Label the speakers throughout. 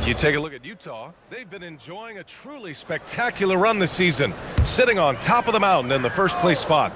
Speaker 1: You take a look at Utah. They've been enjoying a truly spectacular run this season, sitting on top of the mountain in the first place spot.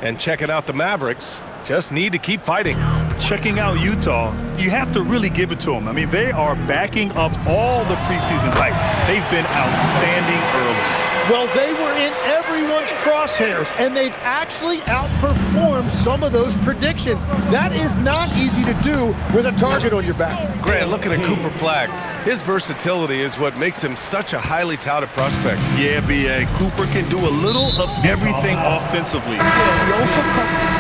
Speaker 1: And checking out the Mavericks, just need to keep fighting.
Speaker 2: Checking out Utah, you have to really give it to them. I mean, they are backing up all the preseason hype. They've been outstanding early.
Speaker 3: Well, they were in everyone's crosshairs, and they've actually outperformed some of those predictions. That is not easy to do with a target on your back.
Speaker 1: Grant, looking at Cooper Flagg, his versatility is what makes him such a highly touted prospect.
Speaker 2: Yeah, B.A. Cooper can do a little of everything offensively.
Speaker 3: He also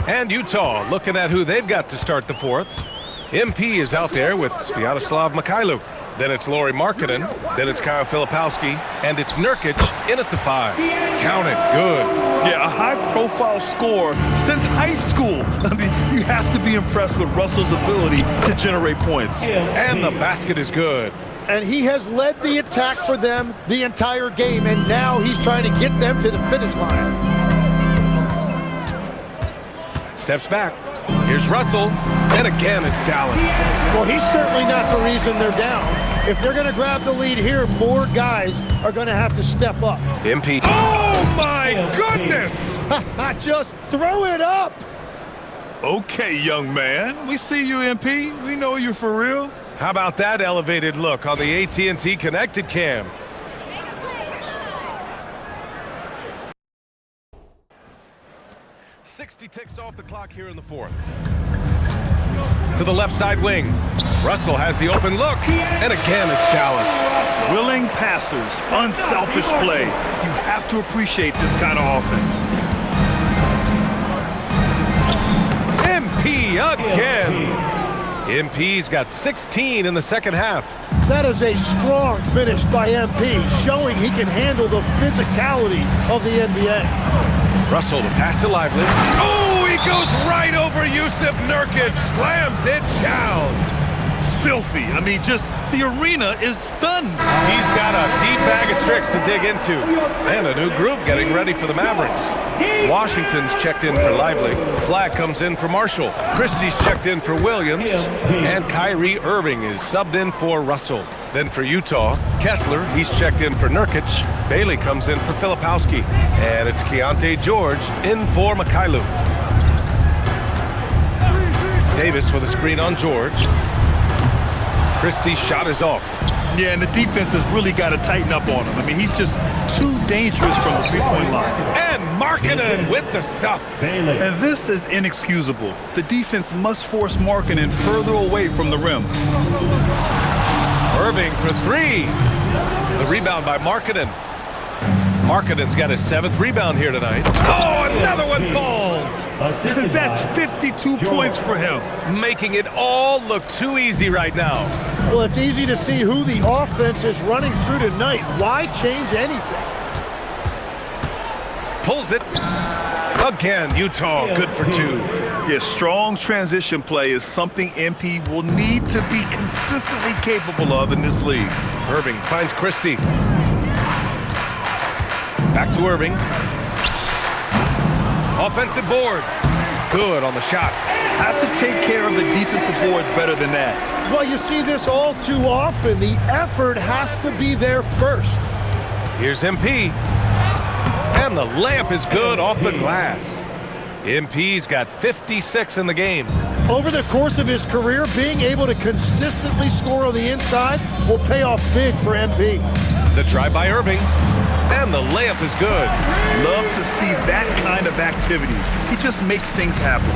Speaker 1: And Utah looking at who they've got to start the fourth. MP is out there with Sviatoslav Mikhailuk. Then it's Lauri Markkanen. Then it's Kyle Filipowski. And it's Nurkic in at the 5. Count it. Good.
Speaker 2: Yeah, a high-profile scorer since high school. I mean, you have to be impressed with Russell's ability to generate points.
Speaker 1: And the basket is good.
Speaker 3: And he has led the attack for them the entire game, and now he's trying to get them to the finish line.
Speaker 1: Steps back. Here's Russell. And again, it's Dallas.
Speaker 3: Well, he's certainly not the reason they're down. If they're going to grab the lead here, more guys are going to have to step up.
Speaker 1: MP. Oh, my goodness!
Speaker 3: Just throw it up!
Speaker 2: Okay, young man. We see you, MP. We know you're for real.
Speaker 1: How about that elevated look on the AT&T Connected Cam? Ticks off the clock here in the fourth. To the left side wing. Russell has the open look. And again, it's Dallas.
Speaker 2: Willing passers, unselfish play. You have to appreciate this kind of offense.
Speaker 1: MP again. MP's got 16 in the second half.
Speaker 3: That is a strong finish by MP, showing he can handle the physicality of the NBA.
Speaker 1: Russell, the pass to Lively. Oh, he goes right over Jusuf Nurkic, slams it down.
Speaker 2: Filthy. I mean, just the arena is stunned.
Speaker 1: He's got a deep bag of tricks to dig into. And a new group getting ready for the Mavericks. Washington's checked in for Lively. Flagg comes in for Marshall. Christie's checked in for Williams. And Kyrie Irving is subbed in for Russell. Then for Utah, Kessler, he's checked in for Nurkic. Bailey comes in for Filipowski. And it's Keontae George in for Mikhailuk. Davis with a screen on George. Christie's shot is off.
Speaker 2: Yeah, and the defense has really got to tighten up on him. I mean, he's just too dangerous from the three-point line.
Speaker 1: And Markkanen with the stuff.
Speaker 2: And this is inexcusable. The defense must force Markkanen further away from the rim.
Speaker 1: Irving for 3. The rebound by Markkanen. Markkanen's got his 7th rebound here tonight. Oh, another one falls.
Speaker 2: That's 52 points for him.
Speaker 1: Making it all look too easy right now.
Speaker 3: Well, it's easy to see who the offense is running through tonight. Why change anything?
Speaker 1: Pulls it. Again, Utah good for 2.
Speaker 2: Yeah, strong transition play is something MP will need to be consistently capable of in this league.
Speaker 1: Irving finds Christie. Back to Irving. Offensive board. Good on the shot.
Speaker 2: Have to take care of the defensive boards better than that.
Speaker 3: Well, you see this all too often. The effort has to be there first.
Speaker 1: Here's MP. And the layup is good off the glass. MP's got 56 in the game.
Speaker 3: Over the course of his career, being able to consistently score on the inside will pay off big for MP.
Speaker 1: The drive by Irving. And the layup is good.
Speaker 2: Love to see that kind of activity. He just makes things happen.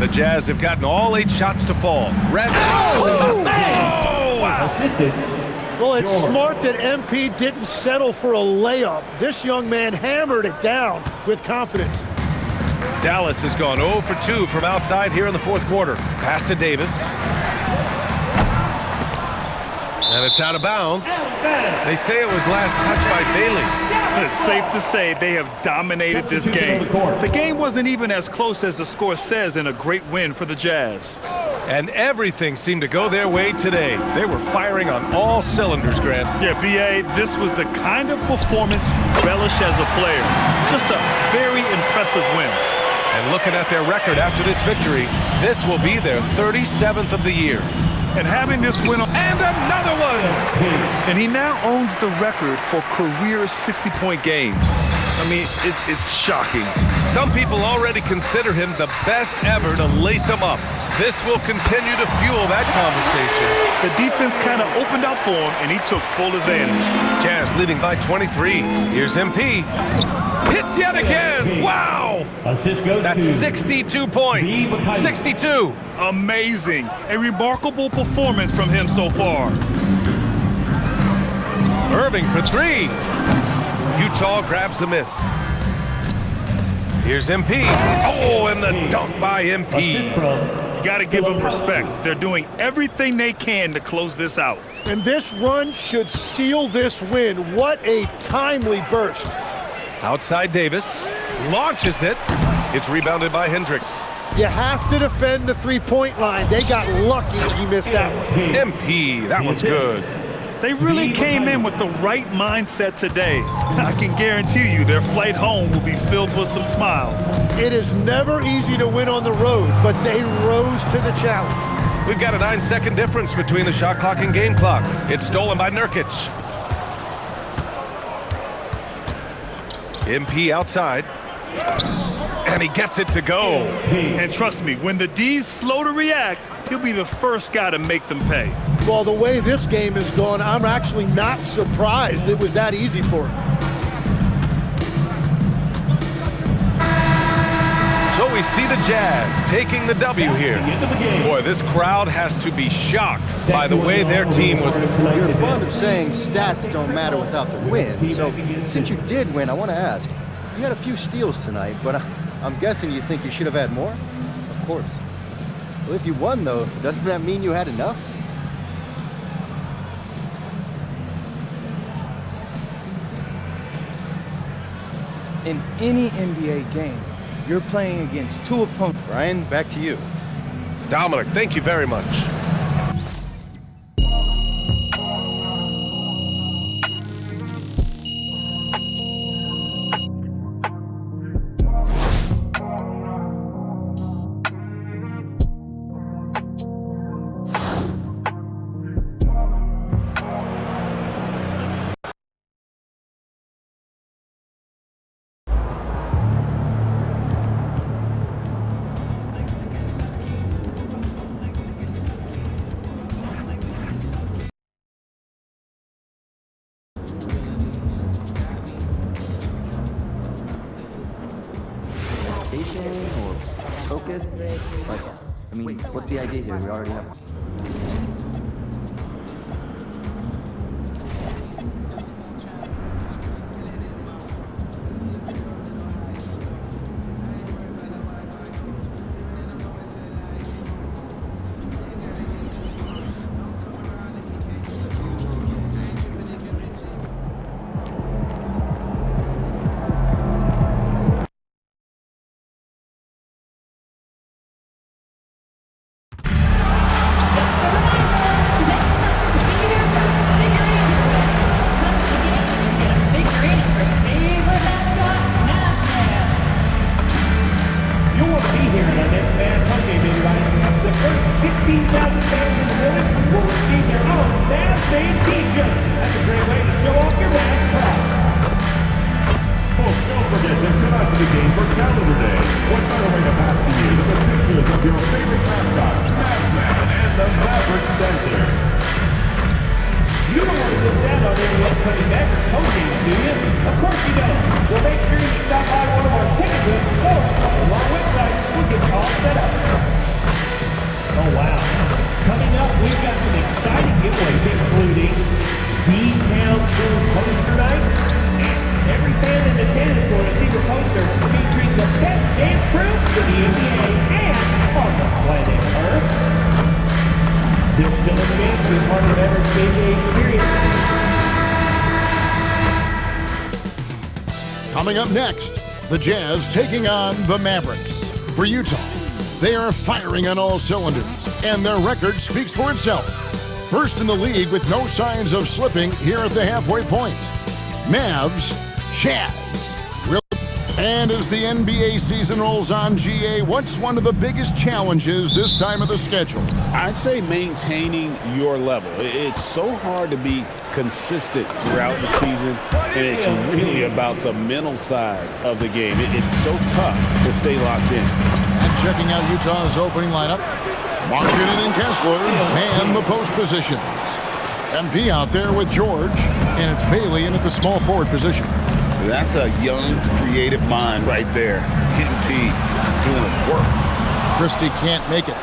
Speaker 1: The Jazz have gotten all 8 shots to fall. Red. Oh! Wow.
Speaker 3: Well, it's smart that MP didn't settle for a layup. This young man hammered it down with confidence.
Speaker 1: Dallas has gone 0 for 2 from outside here in the fourth quarter. Pass to Davis. And it's out of bounds. They say it was last touched by Bailey.
Speaker 2: it's safe to say they have dominated this game. The game wasn't even as close as the score says in a great win for the Jazz.
Speaker 1: And everything seemed to go their way today. They were firing on all cylinders, Grant.
Speaker 2: Yeah, B.A., this was the kind of performance you relish as a player. Just a very impressive win.
Speaker 1: And looking at their record after this victory, this will be their 37th of the year.
Speaker 2: And having this win,
Speaker 1: and another one!
Speaker 2: And he now owns the record for career 60-point games. I mean, it's shocking.
Speaker 1: Some people already consider him the best ever to lace him up. This will continue to fuel that conversation.
Speaker 2: The defense kind of opened up for him, and he took full advantage.
Speaker 1: Jazz leading by 23. Here's MP. Hits yet again! Wow! That's 62 points. 62.
Speaker 2: Amazing. A remarkable performance from him so far.
Speaker 1: Irving for three. Utah grabs the miss. Here's MP. Oh, and the dunk by MP.
Speaker 2: You got to give them respect. They're doing everything they can to close this out.
Speaker 3: And this run should seal this win. What a timely burst.
Speaker 1: Outside Davis. Launches it. It's rebounded by Hendricks.
Speaker 3: You have to defend the three-point line. They got lucky he missed that one.
Speaker 1: MP, that one's good.
Speaker 2: They really came in with the right mindset today. I can guarantee you their flight home will be filled with some smiles.
Speaker 3: It is never easy to win on the road, but they rose to the challenge.
Speaker 1: We've got a 9-second difference between the shot clock and game clock. It's stolen by Nurkic. MP outside. And he gets it to go.
Speaker 2: And trust me, when the D's slow to react, he'll be the first guy to make them pay.
Speaker 3: Well, the way this game has gone, I'm actually not surprised it was that easy for him.
Speaker 1: So we see the Jazz taking the W here. Boy, this crowd has to be shocked by the way their team was.
Speaker 4: You're fond of saying stats don't matter without the win. So since you did win, I want to ask, you had a few steals tonight, but I'm guessing you think you should have had more? Of course. Well, if you won, though, doesn't that mean you had enough?
Speaker 5: In any NBA game, you're playing against two opponents.
Speaker 4: Ryan, back to you.
Speaker 1: Dominic, thank you very much.
Speaker 6: Or focus? Like, I mean, what's the idea here? We already have.
Speaker 7: Coming up next, the Jazz taking on the Mavericks. For Utah, they are firing on all cylinders, and their record speaks for itself. First in the league with no signs of slipping here at the halfway point. Mavs, Chaz. And as the NBA season rolls on, GA, what's one of the biggest challenges this time of the schedule?
Speaker 8: I'd say maintaining your level. It's so hard to be consistent throughout the season, and it's really about the mental side of the game. It's so tough to stay locked in.
Speaker 7: And checking out Utah's opening lineup, Markkanen and Kessler man the post positions. MP out there with George, and it's Bailey in at the small forward position.
Speaker 8: That's a young, creative mind right there. MP doing work.
Speaker 7: Christie can't make it.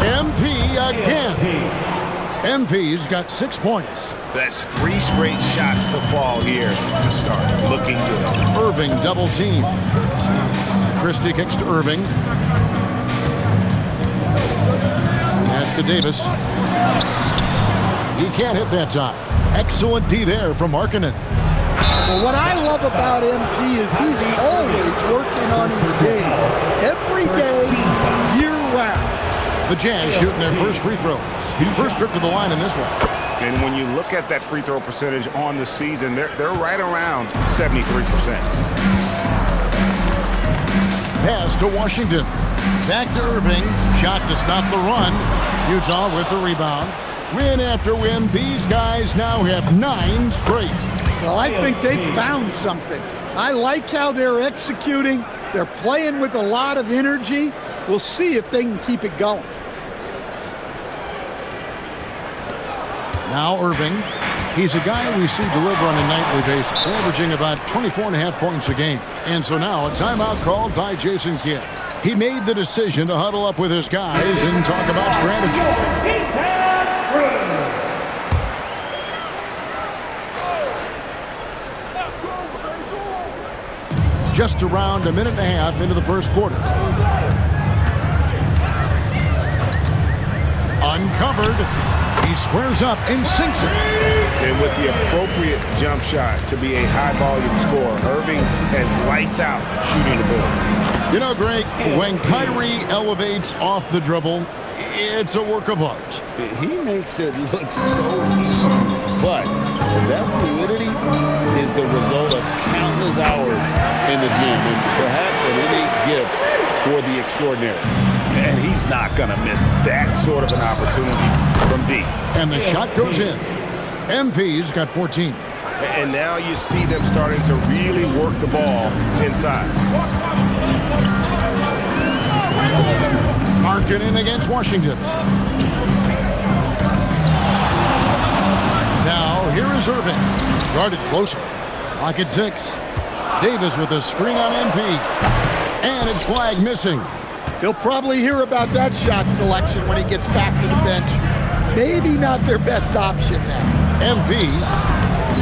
Speaker 7: MP again. MP's got 6 points.
Speaker 8: That's 3 straight shots to fall here to start. Looking good.
Speaker 7: Irving double team. Christie kicks to Irving. Pass to Davis. He can't hit that time. Excellent D there from Markkanen.
Speaker 3: Well, what I love about MP is he's always working on his game. Every day, year-round.
Speaker 7: The Jazz shooting their first free throws. First trip to the line in this one.
Speaker 9: And when you look at that free throw percentage on the season, they're right around 73%.
Speaker 7: Pass to Washington. Back to Irving. Shot to stop the run. Utah with the rebound. Win after win, these guys now have 9 straight.
Speaker 3: Well, I think they found something. I like how they're executing. They're playing with a lot of energy. We'll see if they can keep it going.
Speaker 7: Now Irving. He's a guy we see deliver on a nightly basis, averaging about 24.5 points a game. And so now a timeout called by Jason Kidd. He made the decision to huddle up with his guys and talk about strategy. Just around a minute and a half into the first quarter. Uncovered. He squares up and sinks it.
Speaker 9: And with the appropriate jump shot to be a high-volume scorer, Irving has lights out shooting the ball.
Speaker 7: You know, Greg, when Kyrie elevates off the dribble, it's a work of art.
Speaker 8: He makes it look so easy, but that fluidity is the result of countless hours in the gym and perhaps an innate gift for the extraordinary. And he's not going to miss that sort of an opportunity from deep.
Speaker 7: And the shot goes in. MP's got 14.
Speaker 9: And now you see them starting to really work the ball inside.
Speaker 7: Markkanen against Washington. Now, here is Irving. Guarded closely. Lock at 6. Davis with a screen on MP. And it's flag missing.
Speaker 3: He'll probably hear about that shot selection when he gets back to the bench. Maybe not their best option now.
Speaker 7: MP.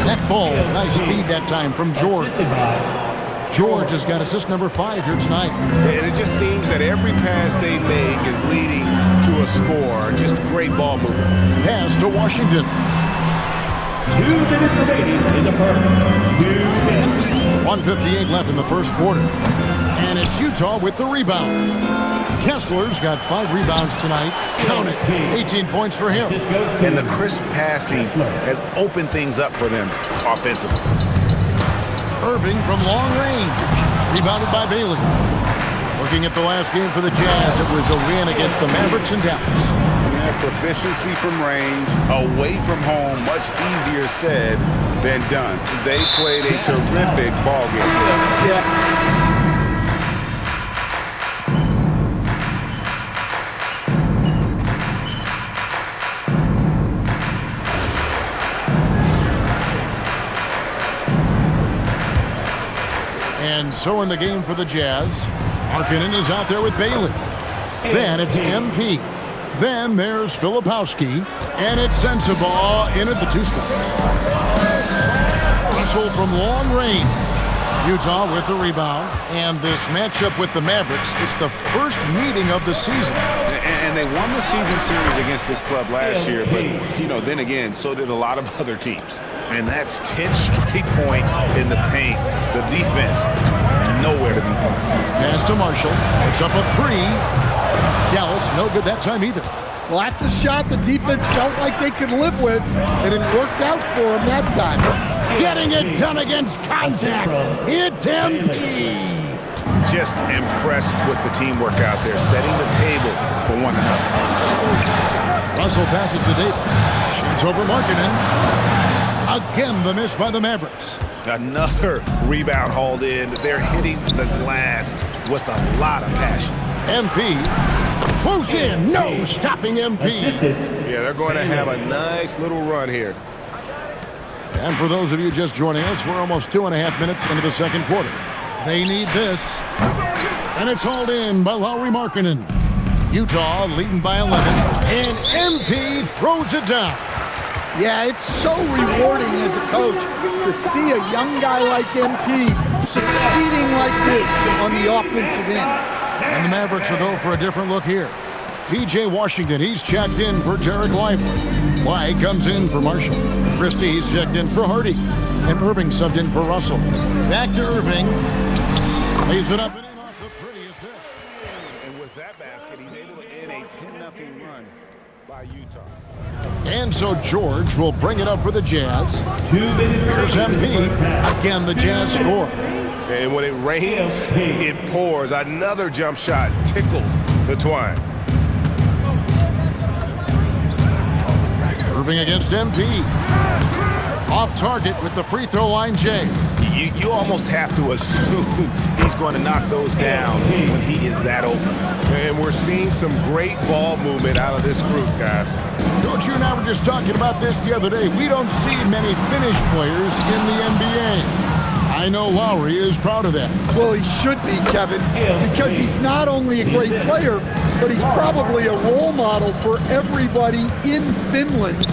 Speaker 7: That ball. Nice speed that time from George. George has got assist number 5 here tonight.
Speaker 9: And it just seems that every pass they make is leading to a score. Just great ball movement.
Speaker 7: Pass to Washington.
Speaker 10: 2 minutes remaining in the first. 2 minutes.
Speaker 7: 1:58 left in the first quarter. And it's Utah with the rebound. Kessler's got 5 rebounds tonight. Count it. 18 points for him.
Speaker 9: And the crisp passing has opened things up for them offensively.
Speaker 7: Irving from long range. Rebounded by Bailey. Looking at the last game for the Jazz, it was a win against the Mavericks in Dallas.
Speaker 9: Yeah, proficiency from range, away from home, much easier said than done. They played a terrific ball game.
Speaker 3: Yeah.
Speaker 7: And so in the game for the Jazz, Markkanen is out there with Bailey. Then it's MP. Then there's Filipowski. And it's Sensabaugh in at the 2 spot. Russell from long range. Utah with the rebound. And this matchup with the Mavericks, it's the first meeting of the season.
Speaker 9: And they won the season series against this club last year, but, then again, so did a lot of other teams. And that's 10 straight points in the paint. The defense, nowhere to be found.
Speaker 7: Pass to Marshall. It's up a 3. Dallas, no good that time either.
Speaker 3: Well, that's a shot the defense felt like they could live with, and it worked out for them that time.
Speaker 7: Getting it done against contact. It's MP.
Speaker 9: Just impressed with the teamwork out there, setting the table for one another.
Speaker 7: Russell passes to Davis. Shoots over Markkanen. Again, the miss by the Mavericks.
Speaker 9: Another rebound hauled in. They're hitting the glass with a lot of passion.
Speaker 7: MP. Close in. No stopping MP.
Speaker 9: Yeah, they're going to have a nice little run here.
Speaker 7: And for those of you just joining us, we're almost 2.5 minutes into the second quarter. They need this. And it's hauled in by Lauri Markkanen. Utah leading by 11. And MP throws it down.
Speaker 3: Yeah, it's so rewarding as a coach to see a young guy like MP succeeding like this on the offensive end.
Speaker 7: And the Mavericks will go for a different look here. P.J. Washington, he's checked in for Dereck Lively. White comes in for Marshall. Christie, he's checked in for Hardy. And Irving subbed in for Russell. Back to Irving. Lays it up and in off the pretty assist.
Speaker 9: And with that basket, he's able to end a 10-0 run by Utah.
Speaker 7: And so George will bring it up for the Jazz. Here's MP. Again, the Jazz score.
Speaker 9: And when it rains, it pours. Another jump shot tickles the twine.
Speaker 7: Irving against MP. Off target with the free throw line, Jay.
Speaker 9: You almost have to assume he's going to knock those down when he is that open. And we're seeing some great ball movement out of this group, guys.
Speaker 7: Coach, you and I were just talking about this the other day. We don't see many finished players in the NBA. I know Lauri is proud of that.
Speaker 3: Well, he should be, Kevin, because he's not only a great player, but he's probably a role model for everybody in Finland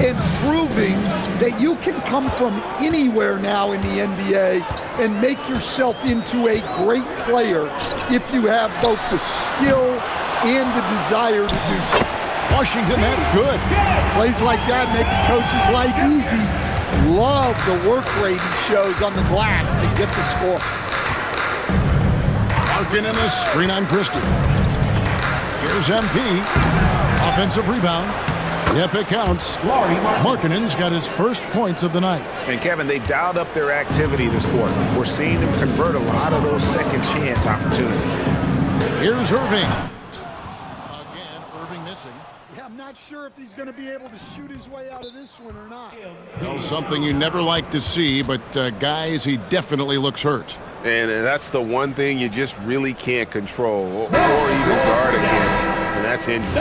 Speaker 3: and proving that you can come from anywhere now in the NBA and make yourself into a great player if you have both the skill and the desire to do so.
Speaker 7: Washington, that's good.
Speaker 3: Plays like that make a coach's life easy. Love the work rate he shows on the glass to get the score.
Speaker 7: Markkanen a screen on Christie. Here's MP. Offensive rebound. Yep, it counts. Markkanen's got his first points of the night.
Speaker 9: And Kevin, they dialed up their activity this quarter. We're seeing them convert a lot of those second chance opportunities.
Speaker 7: Here's Irving. Again, Irving missing.
Speaker 3: Yeah, I'm not sure if he's going to be able to shoot his way out of this one or not.
Speaker 7: Well, something you never like to see, but guys, he definitely looks hurt.
Speaker 9: And that's the one thing you just really can't control or even guard against, and that's injury.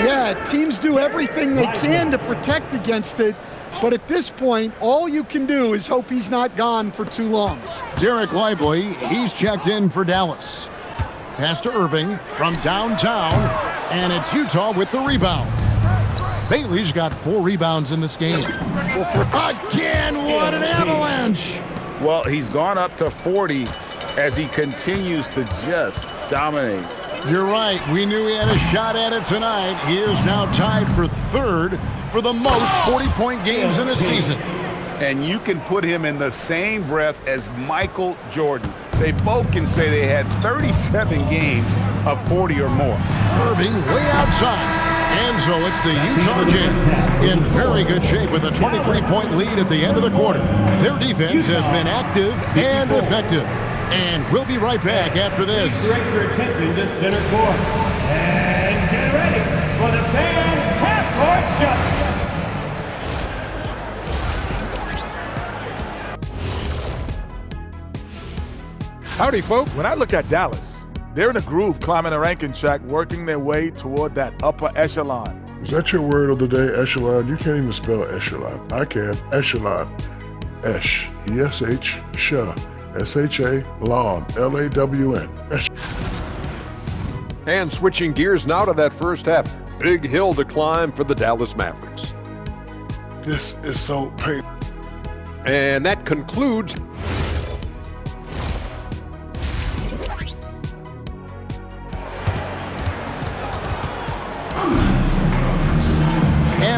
Speaker 3: Yeah, teams do everything they can to protect against it, but at this point, all you can do is hope he's not gone for too long.
Speaker 7: Dereck Lively, he's checked in for Dallas. Pass to Irving from downtown, and it's Utah with the rebound. Bailey's got 4 rebounds in this game. Again, what an avalanche!
Speaker 9: Well, he's gone up to 40 as he continues to just dominate.
Speaker 7: You're right. We knew he had a shot at it tonight. He is now tied for 3rd for the most 40-point games in a season.
Speaker 9: And you can put him in the same breath as Michael Jordan. They both can say they had 37 games of 40 or more.
Speaker 7: Irving way outside. And so it's the Utah Jazz in very good shape with a 23-point lead at the end of the quarter. Their defense has been active and effective. And we'll be right back after this.
Speaker 10: Direct your attention to center court. And get ready for the fan half-court shot.
Speaker 11: Howdy, folks. When I look at Dallas, they're in a groove climbing a ranking track, working their way toward that upper echelon.
Speaker 12: Is that your word of the day, echelon? You can't even spell echelon. I can. Echelon. Esh. E-S-H. Sha. S-H-A. Lawn. L-A-W-N.
Speaker 13: And switching gears now to that first half. Big hill to climb for the Dallas Mavericks.
Speaker 12: This is so painful.
Speaker 13: And that concludes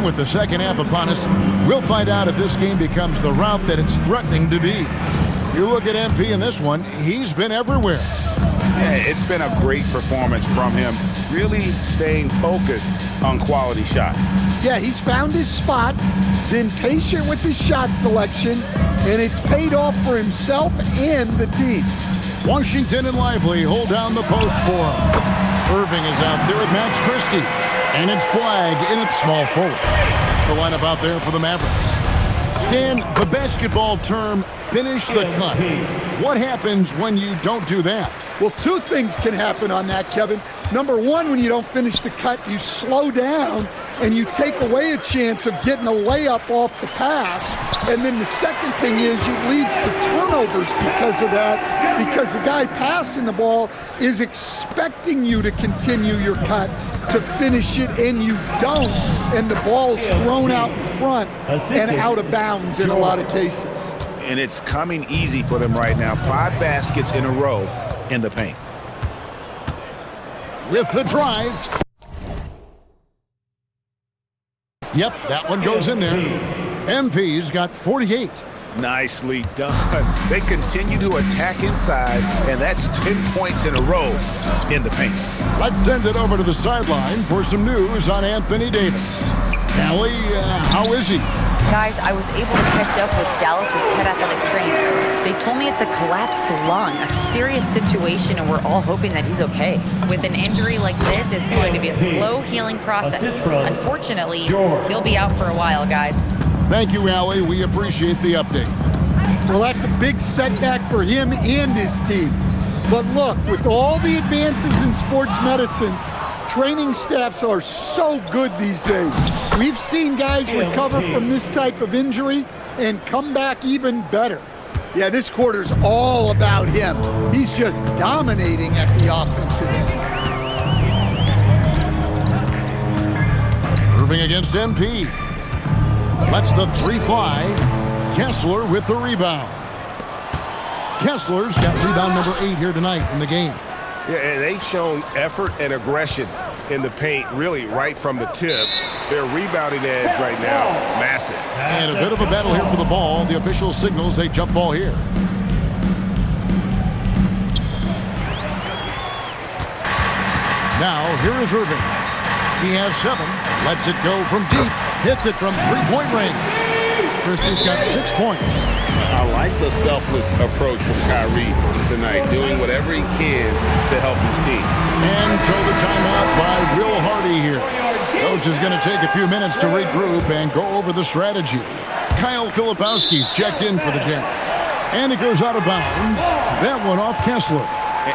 Speaker 7: with the second half upon us, we'll find out if this game becomes the route that it's threatening to be. You look at MP in this one, he's been everywhere.
Speaker 9: Yeah, it's been a great performance from him, really staying focused on quality shots.
Speaker 3: Yeah, he's found his spot, been patient with his shot selection, and it's paid off for himself and the team.
Speaker 7: Washington and Lively hold down the post for him. Irving is out there with Max Christie, and it's Flagg in at small forward. That's the lineup out there for the Mavericks. Stan, the basketball term, finish the cut. What happens when you don't do that?
Speaker 3: Well, two things can happen on that, Kevin. Number one, when you don't finish the cut, you slow down and you take away a chance of getting a layup off the pass. And then the second thing is it leads to turnovers because of that, because the guy passing the ball is expecting you to continue your cut, to finish it, and you don't. And the ball's thrown out in front and out of bounds in a lot of cases.
Speaker 9: And it's coming easy for them right now. 5 baskets in a row in the paint.
Speaker 7: With the drive. Yep, that one goes in there. MP's got 48.
Speaker 9: Nicely done. They continue to attack inside, and that's 10 points in a row in the paint.
Speaker 7: Let's send it over to the sideline for some news on Anthony Davis. Allie, how is he?
Speaker 14: Guys, I was able to catch up with Dallas's head athletic trainer. They told me it's a collapsed lung, a serious situation, and we're all hoping that he's okay. With an injury like this, it's going to be a slow healing process. Unfortunately, he'll be out for a while, guys.
Speaker 7: Thank you, Allie. We appreciate the update.
Speaker 3: Well, that's a big setback for him and his team. But look, with all the advances in sports medicine, training staffs are so good these days. We've seen guys recover from this type of injury and come back even better. Yeah, this quarter's all about him. He's just dominating at the offensive end.
Speaker 7: Irving against MP. Lets the 3 fly. Kessler with the rebound. Kessler's got rebound number 8 here tonight in the game.
Speaker 1: Yeah, and they've shown effort and aggression in the paint, really right from the tip. Their rebounding edge right now, massive.
Speaker 7: And a bit of a battle here for the ball. The official signals a jump ball here. Now, here is Irving. He has 7, lets it go from deep, hits it from 3-point range. Christie's got 6 points.
Speaker 8: I like the selfless approach from Kyrie tonight, doing whatever he can to help his team.
Speaker 7: And so the timeout by Will Hardy here. Coach is going to take a few minutes to regroup and go over the strategy. Kyle Filipowski's checked in for the Jazz. And it goes out of bounds. That one off Kessler.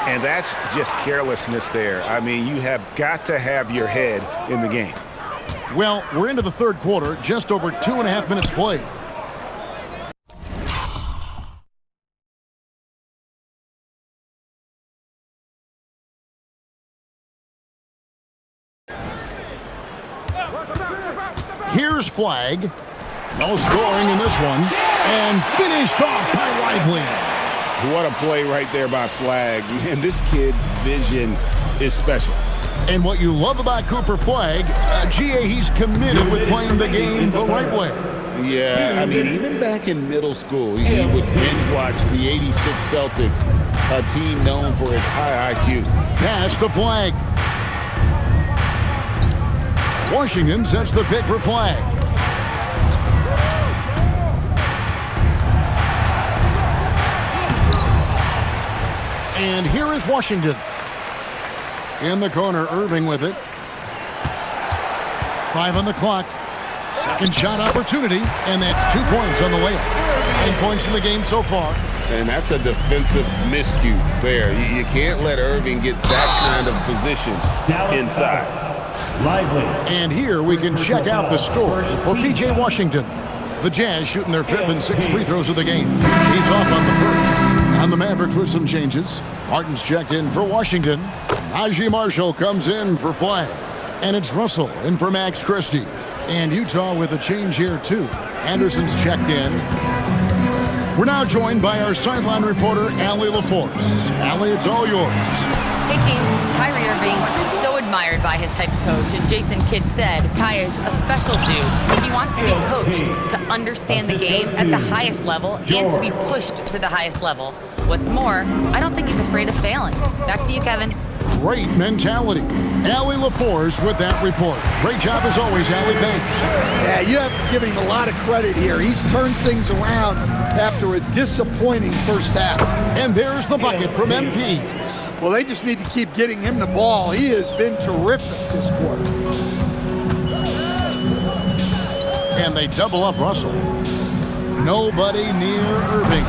Speaker 9: And that's just carelessness there. I mean, you have got to have your head in the game.
Speaker 7: Well, we're into the third quarter, just over 2.5 minutes played. Here's Flagg. No scoring in this one. And finished off by Lively.
Speaker 8: What a play right there by Flagg. Man, this kid's vision is special.
Speaker 7: And what you love about Cooper Flagg, GA, he's committed with playing the game the right way.
Speaker 8: Yeah, I mean, even back in middle school, he would binge watch the '86 Celtics, a team known for its high IQ.
Speaker 7: Pass to Flagg. Washington sets the pick for Flagg. And here is Washington. In the corner, Irving with it. 5 on the clock. Second shot opportunity, and that's 2 points on the layup. 9 points in the game so far.
Speaker 8: And that's a defensive miscue there. You can't let Irving get that kind of position inside.
Speaker 10: Lively.
Speaker 7: And here we can check out the score for P.J. Washington. The Jazz shooting their 5th and 6th free throws of the game. He's off on the first. On the Mavericks with some changes. Martin's checked in for Washington. Naji Marshall comes in for Flagg. And it's Russell in for Max Christie. And Utah with a change here too. Anderson's checked in. We're now joined by our sideline reporter, Allie LaForce. Allie, it's all yours.
Speaker 14: Hey team, Kyrie Irving so admired by his head coach, and Jason Kidd said Kai is a special dude. He wants to be coached to understand the game at the highest level and to be pushed to the highest level. What's more, I don't think he's afraid of failing. Back to you, Kevin.
Speaker 7: Great mentality. Allie LaForce with that report. Great job as always, Allie. Thanks.
Speaker 3: Yeah, you have to give him a lot of credit here. He's turned things around after a disappointing first half.
Speaker 7: And there's the bucket from MP.
Speaker 3: Well, they just need to keep getting him the ball. He has been terrific this quarter.
Speaker 7: And they double up Russell. Nobody near Irving.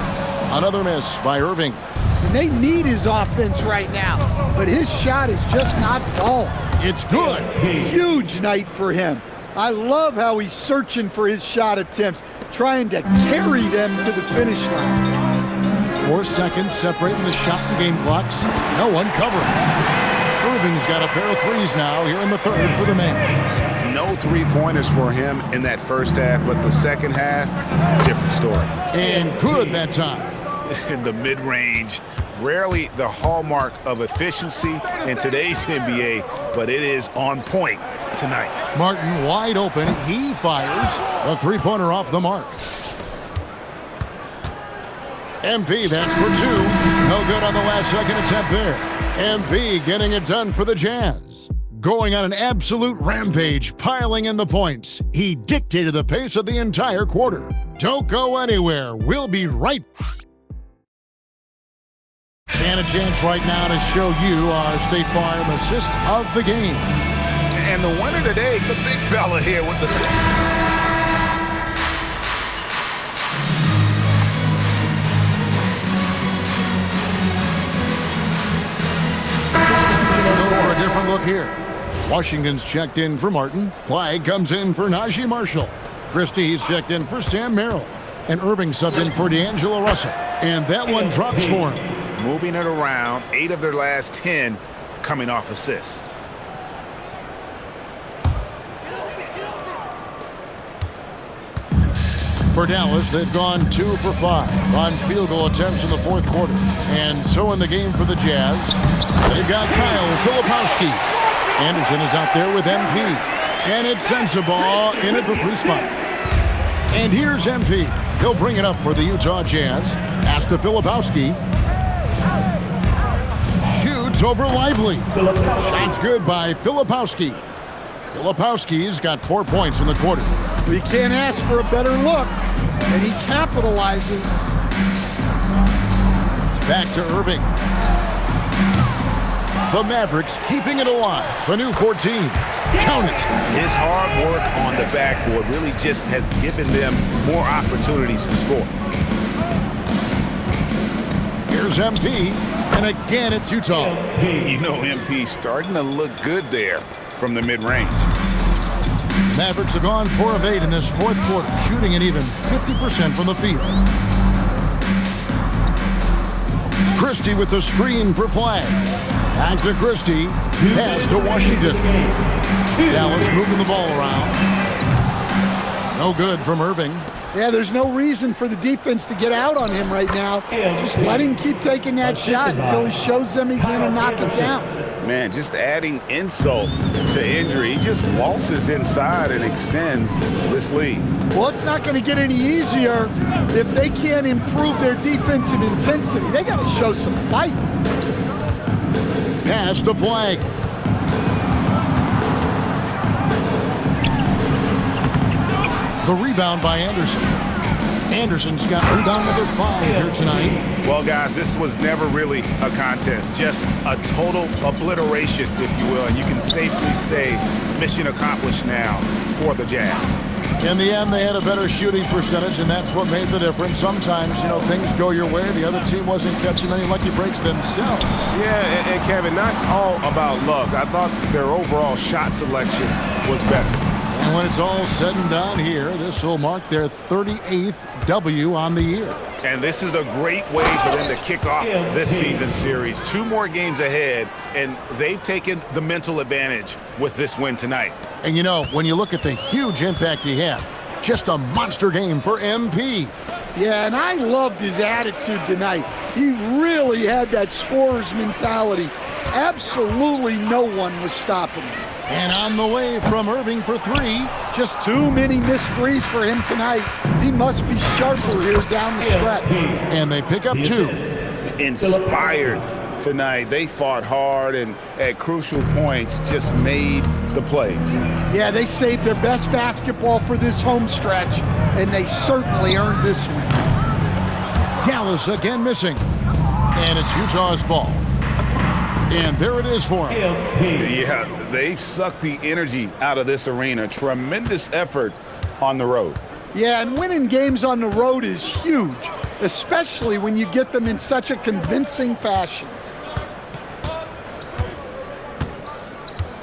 Speaker 7: Another miss by Irving.
Speaker 3: And they need his offense right now, but his shot is just not falling.
Speaker 7: It's good.
Speaker 3: Huge night for him. I love how he's searching for his shot attempts, trying to carry them to the finish line.
Speaker 7: 4 seconds separating the shot and game clocks. No one covering. Irving's got a pair of threes now here in the third for the Mavs.
Speaker 9: No three-pointers for him in that first half, but the second half, different story.
Speaker 7: And good that time.
Speaker 9: In the mid-range, rarely the hallmark of efficiency in today's NBA, but it is on point tonight.
Speaker 7: Martin wide open. He fires. A three-pointer off the mark. MP, that's for two. No good on the last second attempt there. MP getting it done for the Jazz. Going on an absolute rampage, piling in the points. He dictated the pace of the entire quarter. Don't go anywhere. We'll be right back. And a chance right now to show you our State Farm assist of the game.
Speaker 9: And the winner today, the big fella here with the...
Speaker 7: Go for a different look here. Washington's checked in for Martin. Flag comes in for Najee Marshall. Christie's checked in for Sam Merrill. And Irving subbed in for D'Angelo Russell. And that one drops for him.
Speaker 9: Moving it around, 8 of their last 10 coming off assists.
Speaker 7: For Dallas, they've gone 2 for 5 on field goal attempts in the fourth quarter. And so in the game for the Jazz, they've got Kyle Filipowski. Anderson is out there with MP. And it's Sensabaugh in at the 3 spot. And here's MP. He'll bring it up for the Utah Jazz. Pass to Filipowski. Shoots over Lively. Shot's good by Filipowski. Filipowski's got 4 points in the quarter.
Speaker 3: We can't ask for a better look, and he capitalizes.
Speaker 7: Back to Irving. The Mavericks keeping it alive. The new 14. Count it.
Speaker 9: His hard work on the backboard really just has given them more opportunities to score.
Speaker 7: Here's MP, and again it's Utah.
Speaker 9: You know, MP starting to look good there from the mid-range.
Speaker 7: Mavericks have gone 4 of 8 in this fourth quarter, shooting an even 50% from the field. Christie with the screen for Flag. Back to Christie. Pass to Washington. Dallas moving the ball around. No good from Irving.
Speaker 3: Yeah, there's no reason for the defense to get out on him right now. Just let him keep taking that shot until he shows them he's going to knock it down.
Speaker 9: Man, just adding insult to injury. He just waltzes inside and extends this lead.
Speaker 3: Well, it's not going to get any easier if they can't improve their defensive intensity. They got to show some fight.
Speaker 7: Pass to Flag. The rebound by Anderson. Anderson's got rebound number 5 here tonight.
Speaker 9: Well, guys, this was never really a contest. Just a total obliteration, if you will. And you can safely say mission accomplished now for the Jazz.
Speaker 7: In the end, they had a better shooting percentage, and that's what made the difference. Sometimes, you know, things go your way. The other team wasn't catching any lucky breaks themselves.
Speaker 1: Yeah, and Kevin, not all about luck. I thought their overall shot selection was better.
Speaker 7: And when it's all said and done here, this will mark their 38th W on the year.
Speaker 9: And this is a great way for them to kick off this season series. 2 more games ahead, and they've taken the mental advantage with this win tonight.
Speaker 7: And you know, when you look at the huge impact he had, just a monster game for MP.
Speaker 3: Yeah, and I loved his attitude tonight. He really had that scorer's mentality. Absolutely no one was stopping him.
Speaker 7: And on the way from Irving for three.
Speaker 3: Just too many missed threes for him tonight. He must be sharper here down the stretch.
Speaker 7: And they pick up two.
Speaker 9: Inspired tonight. They fought hard and at crucial points just made the plays.
Speaker 3: Yeah, they saved their best basketball for this home stretch, and they certainly earned this win.
Speaker 7: Dallas again missing. And it's Utah's ball. And there it is for him.
Speaker 9: Yeah, they've sucked the energy out of this arena. Tremendous effort on the road.
Speaker 3: Yeah, and winning games on the road is huge, especially when you get them in such a convincing fashion.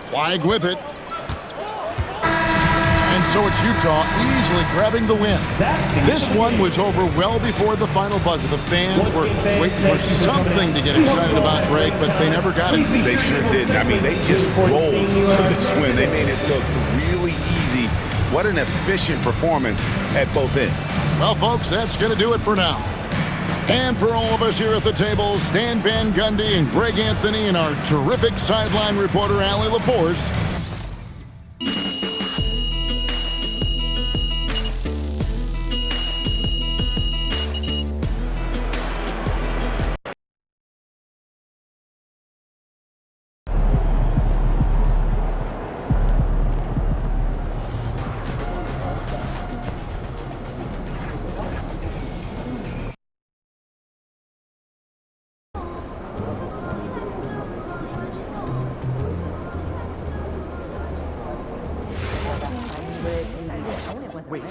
Speaker 7: Flag with it. And so it's Utah easily grabbing the win. This one was over well before the final buzzer. The fans were waiting for something to get excited about, Greg, but they never got it.
Speaker 9: They sure didn't. I mean, they just rolled to this win. They made it look really easy. What an efficient performance at both ends.
Speaker 7: Well, folks, that's going to do it for now. And for all of us here at the table, Stan Van Gundy and Greg Anthony and our terrific sideline reporter, Allie LaForce,
Speaker 6: Wait.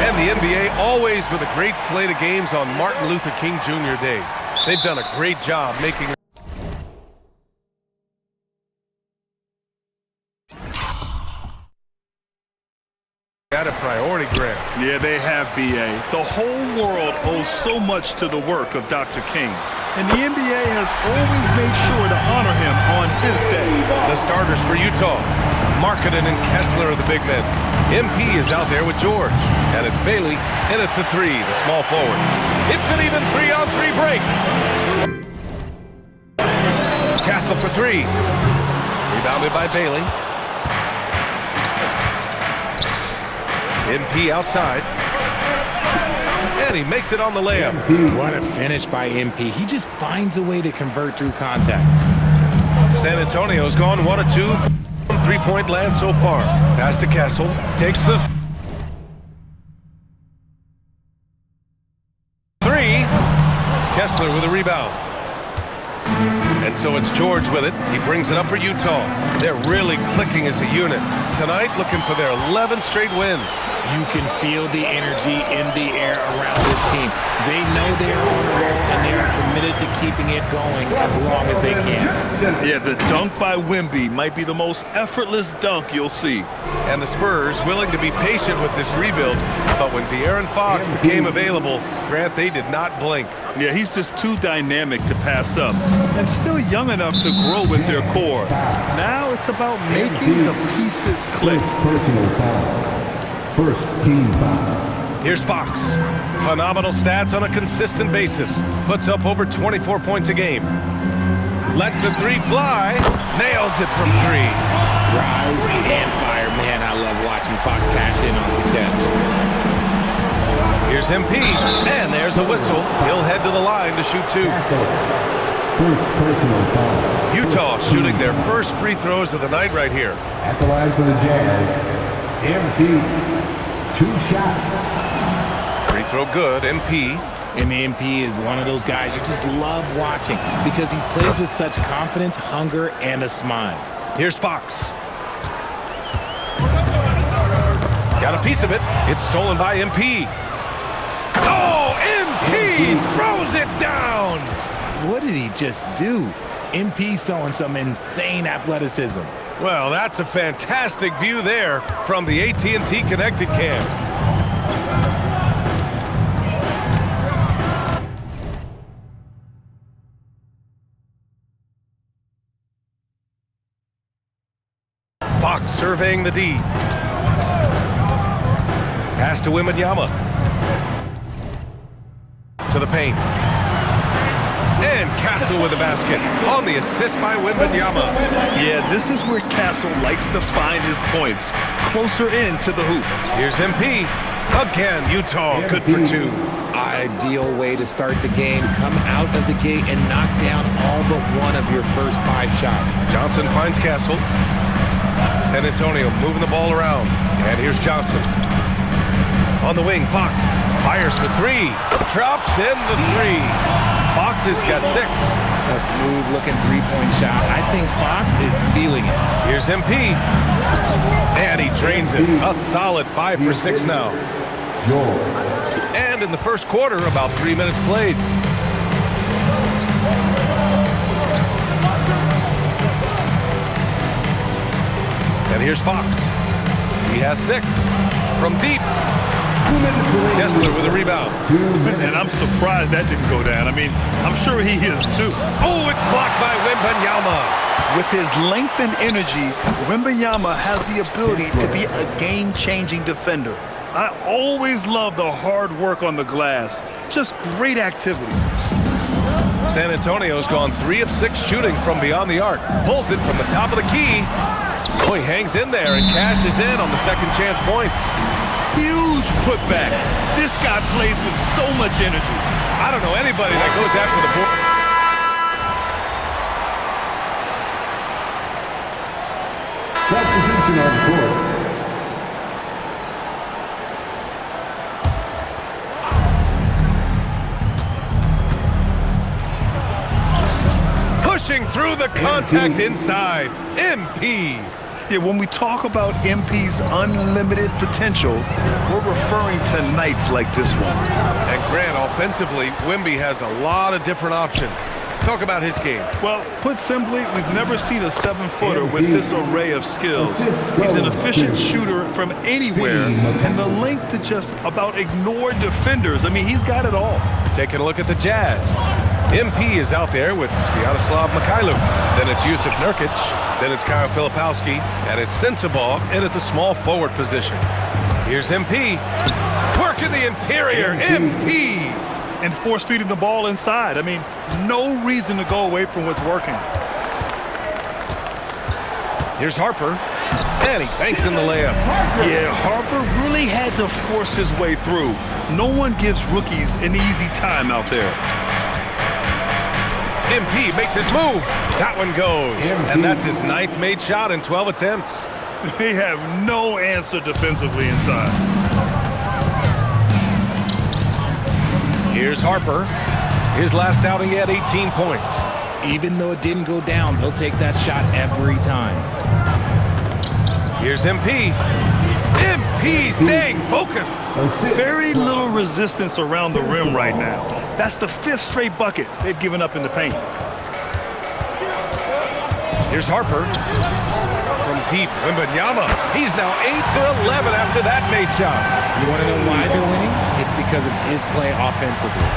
Speaker 1: And the NBA always with a great slate of games on Martin Luther King Jr. Day. They've done a great job making that a priority grant.
Speaker 2: Yeah, they have, B.A. The whole world owes so much to the work of Dr. King. And the NBA has always made sure to honor him on his day.
Speaker 1: The starters for Utah. Markkanen and Kessler are the big men. MP is out there with George. And it's Bailey in at the three, the small forward. It's an even 3-on-3 break. Castle for three. Rebounded by Bailey. MP outside. And he makes it on the layup.
Speaker 15: What a finish by MP. He just finds a way to convert through contact.
Speaker 1: San Antonio's gone 1 of 2 from three-point land so far. Pass to Castle. Takes the three. Kessler with a rebound. And so it's George with it. He brings it up for Utah. They're really clicking as a unit. Tonight, looking for their 11th straight win.
Speaker 15: You can feel the energy in the air around this team. They know they are on a roll, and they are committed to keeping it going as long as they can.
Speaker 2: Yeah, the dunk by Wemby might be the most effortless dunk you'll see.
Speaker 1: And the Spurs willing to be patient with this rebuild, but when De'Aaron Fox became available, Grant, they did not blink.
Speaker 2: Yeah, he's just too dynamic to pass up, and still young enough to grow with their core. Now it's about making the pieces click.
Speaker 10: First team foul.
Speaker 1: Here's Fox. Phenomenal stats on a consistent basis. Puts up over 24 points a game. Lets the three fly. Nails it from three.
Speaker 15: Rise and fire. Man, I love watching Fox cash in off the catch.
Speaker 1: Here's MP. And there's a whistle. He'll head to the line to shoot two.
Speaker 10: First personal foul.
Speaker 1: Utah shooting their first free throws of the night right here.
Speaker 10: At the line for the Jazz, MP. 2 shots.
Speaker 1: Free throw good, MP.
Speaker 15: And the MP is one of those guys you just love watching because he plays with such confidence, hunger, and a smile.
Speaker 1: Here's Fox. Got a piece of it. It's stolen by MP. Oh, MP throws it down.
Speaker 15: What did he just do? MP showing some insane athleticism.
Speaker 1: Well, that's a fantastic view there from the AT&T Connected Cam. Fox surveying the D. Pass to Wembanyama. To the paint. And Castle with the basket on the assist by Wembanyama.
Speaker 2: Yeah, this is where Castle likes to find his points, closer in to the hoop.
Speaker 1: Here's MP. Again, Utah, good for two.
Speaker 15: Ideal way to start the game. Come out of the gate and knock down all but one of your first 5 shots.
Speaker 1: Johnson finds Castle. San Antonio moving the ball around. And here's Johnson. On the wing, Fox fires for three. Drops in the three. Fox has got 6.
Speaker 15: A smooth-looking three-point shot. I think Fox is feeling it.
Speaker 1: Here's MP. And he drains it. A solid 5 for 6 now. And in the first quarter, about 3 minutes played. And here's Fox. He has 6. From deep. Kessler with a rebound.
Speaker 2: And I'm surprised that didn't go down. I mean, I'm sure he is too.
Speaker 1: Oh, it's blocked by Wembanyama.
Speaker 2: With his length and energy, Wembanyama has the ability to be a game-changing defender. I always love the hard work on the glass. Just great activity.
Speaker 1: San Antonio's gone 3 of 6 shooting from beyond the arc. Pulls it from the top of the key. Oh, he hangs in there and cashes in on the second chance points.
Speaker 2: Huge putback. This guy plays with so much energy.
Speaker 1: I don't know anybody that goes after the ball.
Speaker 10: Substitution on the court.
Speaker 1: Pushing through the contact inside. MP.
Speaker 2: Yeah, when we talk about MP's unlimited potential, we're referring to nights like this one.
Speaker 1: And Grant, offensively, Wemby has a lot of different options. Talk about his game.
Speaker 2: Well, put simply, we've never seen a 7-footer with this array of skills. He's an efficient shooter from anywhere, and the length to just about ignore defenders. I mean, he's got it all.
Speaker 1: Taking a look at the Jazz. MP is out there with Sviatoslav Mikhailuk. Then it's Yusuf Nurkic. Then it's Kyle Filipowski. And it's Sensabaugh in at the small forward position. Here's MP. Working the interior. MP.
Speaker 2: And force feeding the ball inside. I mean, no reason to go away from what's working.
Speaker 1: Here's Harper. And he banks in the layup.
Speaker 2: Yeah, Harper really had to force his way through. No one gives rookies an easy time out there.
Speaker 1: MP makes his move. That one goes. And that's his 9th made shot in 12 attempts.
Speaker 2: They have no answer defensively inside.
Speaker 1: Here's Harper. His last outing, he had 18 points.
Speaker 15: Even though it didn't go down, they'll take that shot every time.
Speaker 1: Here's MP. MP staying focused.
Speaker 2: Very little resistance around the rim right now. That's the 5th straight bucket they've given up in the paint.
Speaker 1: Here's Harper. From deep, Wembanyama. He's now 8 for 11 after that made shot.
Speaker 15: You want to know why they're winning? It's because of his play offensively.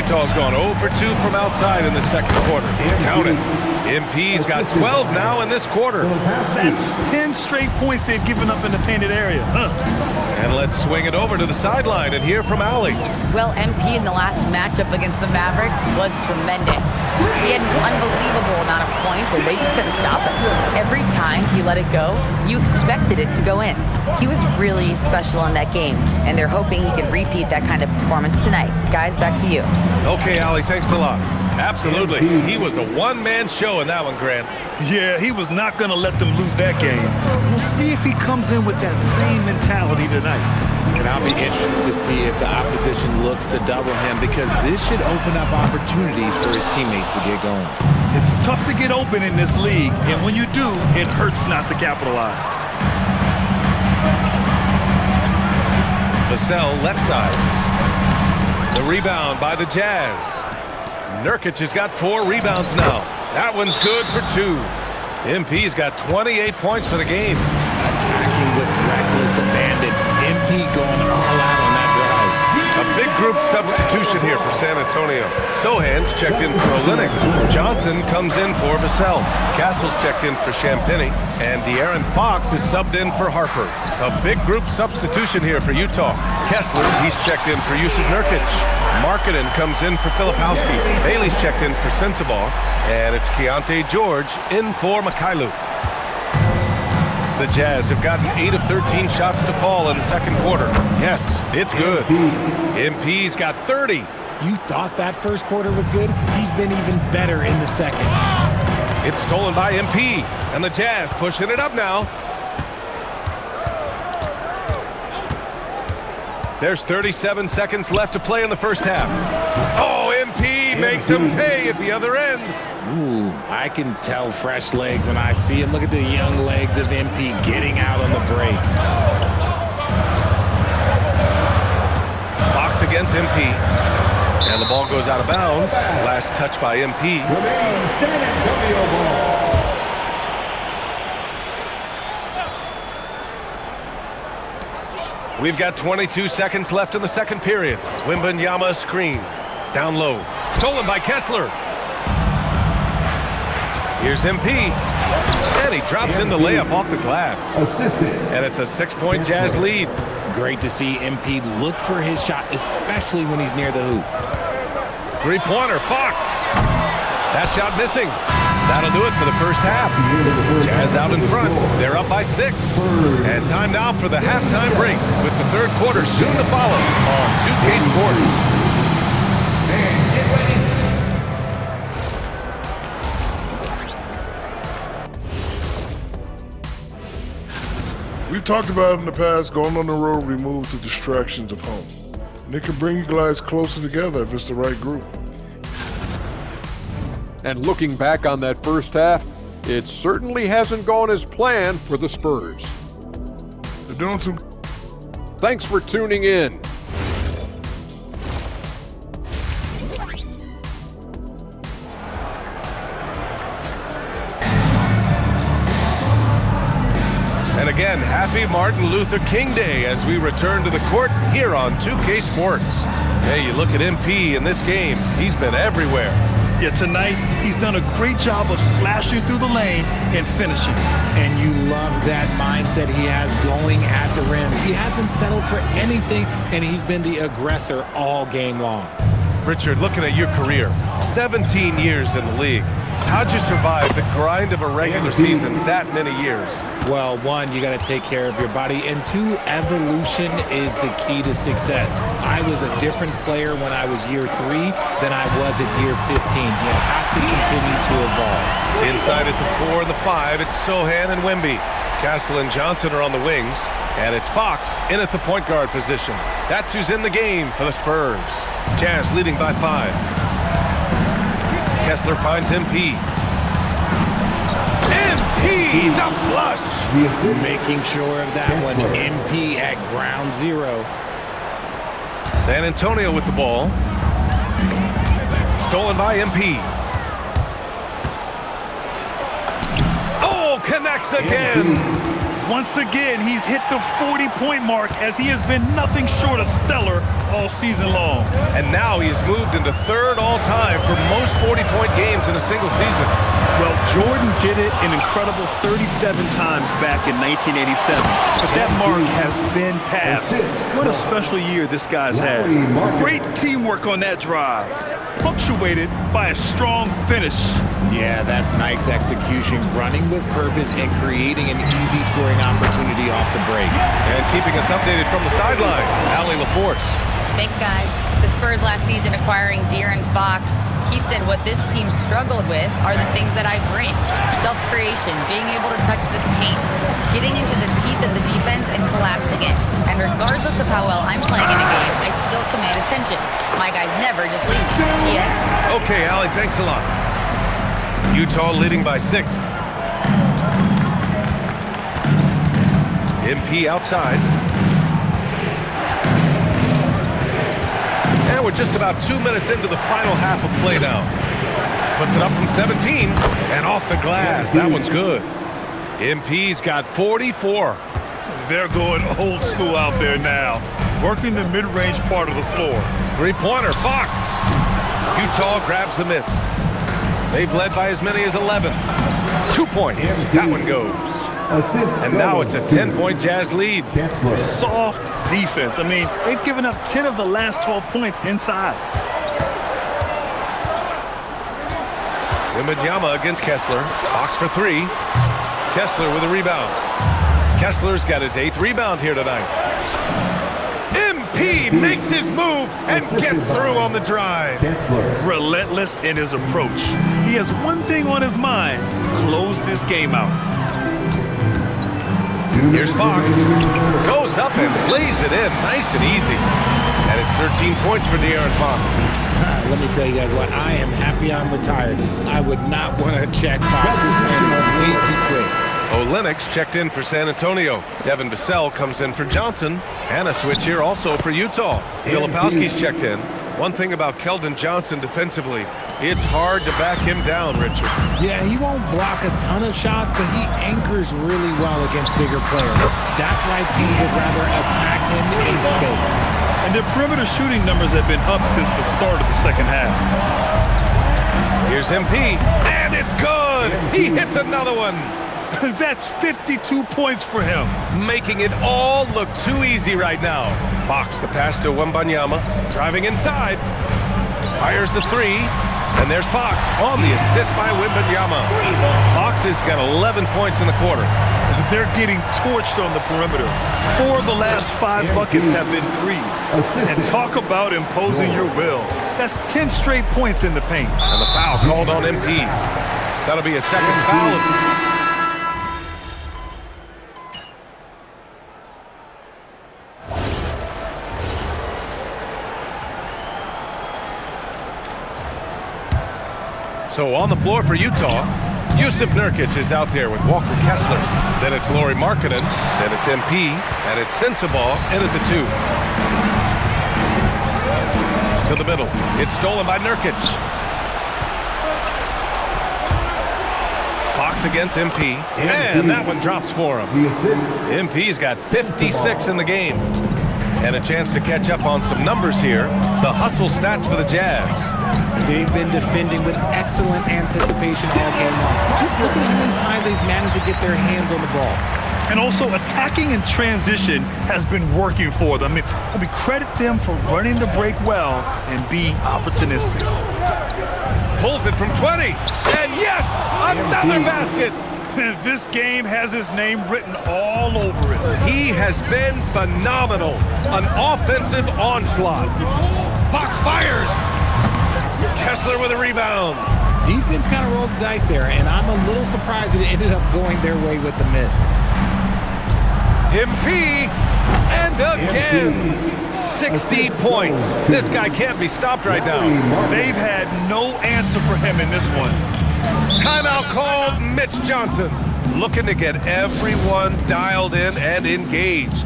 Speaker 1: Utah's gone 0 for 2 from outside in the second quarter. Count it. MP's got 12 now in this quarter.
Speaker 2: That's 10 straight points they've given up in the painted area.
Speaker 1: And let's swing it over to the sideline and hear from Allie.
Speaker 14: Well, MP in the last matchup against the Mavericks was tremendous. He had an unbelievable amount of points, and they just couldn't stop him. Every time he let it go, you expected it to go in. He was really special in that game, and they're hoping he can repeat that kind of performance tonight. Guys, back to you.
Speaker 1: Okay, Allie, thanks a lot. Absolutely. He was a one-man show in that one, Grant.
Speaker 2: Yeah, he was not going to let them lose that game. We'll see if he comes in with that same mentality tonight.
Speaker 15: And I'll be interested to see if the opposition looks to double him, because this should open up opportunities for his teammates to get going.
Speaker 2: It's tough to get open in this league, and when you do, it hurts not to capitalize.
Speaker 1: Vassell left side. The rebound by the Jazz. Nurkic has got 4 rebounds now. That one's good for 2. MP's got 28 points for the game.
Speaker 15: Attacking with reckless abandon. MP going all out on that drive.
Speaker 1: A big group substitution here for San Antonio. Sohan's checked in for Olynyk. Johnson comes in for Vassell. Castle's checked in for Champagnie. And De'Aaron Fox is subbed in for Harper. A big group substitution here for Utah. Kessler, he's checked in for Yusuf Nurkic. Markkanen comes in for Filipowski. Bailey's checked in for Sensabaugh. And it's Keontae George in for Mikhailu. The Jazz have gotten 8 of 13 shots to fall in the second quarter. Yes, it's good. MP's got 30.
Speaker 15: You thought that first quarter was good? He's been even better in the second.
Speaker 1: It's stolen by MP, and the Jazz pushing it up now. There's 37 seconds left to play in the first half. Oh, MP makes him pay at the other end.
Speaker 15: Ooh, I can tell fresh legs when I see him. Look at the young legs of MP getting out on the break.
Speaker 1: Fox against MP. And the ball goes out of bounds. Last touch by MP.
Speaker 10: San Antonio ball.
Speaker 1: We've got 22 seconds left in the second period. Wembanyama screen. Down low. Stolen by Kessler. Here's MP. And he drops in the layup off the glass. And it's a 6-point Jazz lead.
Speaker 15: Great to see MP look for his shot, especially when he's near the hoop.
Speaker 1: 3-pointer, Fox. That shot missing. That'll do it for the first half. Jazz out in front. They're up by 6. And time now for the halftime break, with the third quarter soon to follow on 2K Sports.
Speaker 12: We've talked about in the past, going on the road removes the distractions of home. And it can bring you guys closer together if it's the right group.
Speaker 13: And looking back on that first half, it certainly hasn't gone as planned for the Spurs.
Speaker 12: They're doing some...
Speaker 13: Thanks for tuning in.
Speaker 1: And again, happy Martin Luther King Day as we return to the court here on 2K Sports. Hey, you look at MP in this game, he's been everywhere.
Speaker 2: Yeah, tonight, he's done a great job of slashing through the lane and finishing.
Speaker 15: And you love that mindset he has going at the rim. He hasn't settled for anything, and he's been the aggressor all game long.
Speaker 1: Richard, looking at your career, 17 years in the league. How'd you survive the grind of a regular season that many years?
Speaker 15: Well, 1, you got to take care of your body, and 2, evolution is the key to success. I was a different player when I was year 3 than I was at year 15. You have to continue to evolve.
Speaker 1: Inside at the 4 and the 5, it's Sohan and Wemby. Castle and Johnson are on the wings, and it's Fox in at the point guard position. That's who's in the game for the Spurs. Jazz leading by 5. Kessler finds MP. MP, the flush!
Speaker 15: Making sure of that one. MP at ground zero.
Speaker 1: San Antonio with the ball. Stolen by MP. Oh, connects again.
Speaker 2: Once again, he's hit the 40-point mark as he has been nothing short of stellar all season long.
Speaker 1: And now he has moved into third all-time for most 40-point games in a single season.
Speaker 2: Well, Jordan did it an incredible 37 times back in 1987, but that mark has been passed. What a special year this guy's had. Great teamwork on that drive, punctuated by a strong finish.
Speaker 15: Yeah, that's nice execution, running with purpose and creating an easy scoring opportunity off the break.
Speaker 1: And keeping us updated from the sideline, Allie LaForce.
Speaker 14: Thanks, guys. The Spurs last season acquiring De'Aaron Fox. He said what this team struggled with are the things that I bring. Self-creation, being able to touch the paint, getting into the teeth of the defense and collapsing it. And regardless of how well I'm playing in a game, I still command attention. My guys never just leave me. Yeah.
Speaker 1: Okay, Allie, thanks a lot. Utah leading by 6. MP outside. And we're just about 2 minutes into the final half of play now. Puts it up from 17 and off the glass. That one's good. MP's got 44.
Speaker 2: They're going old school out there now, working the mid-range part of the floor.
Speaker 1: Three-pointer, Fox. Utah grabs the miss. They've led by as many as 11. 2 points. That one goes. And now it's a 10-point Jazz lead.
Speaker 2: Soft defense. I mean, they've given up 10 of the last 12 points inside.
Speaker 1: Wembanyama against Kessler. Fox for 3. Kessler with a rebound. Kessler's got his 8th rebound here tonight. MP makes his move and gets through on the drive.
Speaker 2: Relentless in his approach. He has one thing on his mind: close this game out.
Speaker 1: Here's Fox. Goes up and lays it in. Nice and easy. And it's 13 points for De'Aaron Fox.
Speaker 15: Let me tell you guys what, I am happy I'm retired. I would not want to check Fox. This man went way too quick.
Speaker 1: Olynyk checked in for San Antonio. Devin Vassell comes in for Johnson. And a switch here also for Utah. Filipowski's checked in. One thing about Keldon Johnson defensively, it's hard to back him down, Richard.
Speaker 15: Yeah, he won't block a ton of shots, but he anchors really well against bigger players. That's why teams would rather attack him in space.
Speaker 2: And their perimeter shooting numbers have been up since the start of the second half.
Speaker 1: Here's MP, and it's good! He hits another one!
Speaker 2: That's 52 points for him.
Speaker 1: Making it all look too easy right now. Fox, the pass to Wembanyama, driving inside. Fires the 3, and there's Fox on the assist by Wembanyama. Fox has got 11 points in the quarter.
Speaker 2: They're getting torched on the perimeter. 4 of the last 5 buckets have been threes. And talk about imposing your will. That's 10 straight points in the paint.
Speaker 1: And the foul called on MP. That'll be a second foul. So on the floor for Utah, Jusuf Nurkic is out there with Walker Kessler. Then it's Lauri Markkanen. Then it's MP. And it's Sensabaugh in at the 2. To the middle. It's stolen by Nurkic. Fox against MP. And that one drops for him. MP's got 56 in the game. And a chance to catch up on some numbers here. The hustle stats for the Jazz.
Speaker 15: They've been defending with excellent anticipation all game long. Just look at how many times they've managed to get their hands on the ball.
Speaker 2: And also attacking in transition has been working for them. I mean, credit them for running the break well and being opportunistic.
Speaker 1: Pulls it from 20. And yes, another basket.
Speaker 2: This game has his name written all over it.
Speaker 1: He has been phenomenal. An offensive onslaught. Fox fires. Kessler with a rebound.
Speaker 15: Defense kind of rolled the dice there, and I'm a little surprised that it ended up going their way with the miss.
Speaker 1: MP, and again, 60 points. This guy can't be stopped right now.
Speaker 2: They've had no answer for him in this one.
Speaker 1: Timeout called. Mitch Johnson looking to get everyone dialed in and engaged.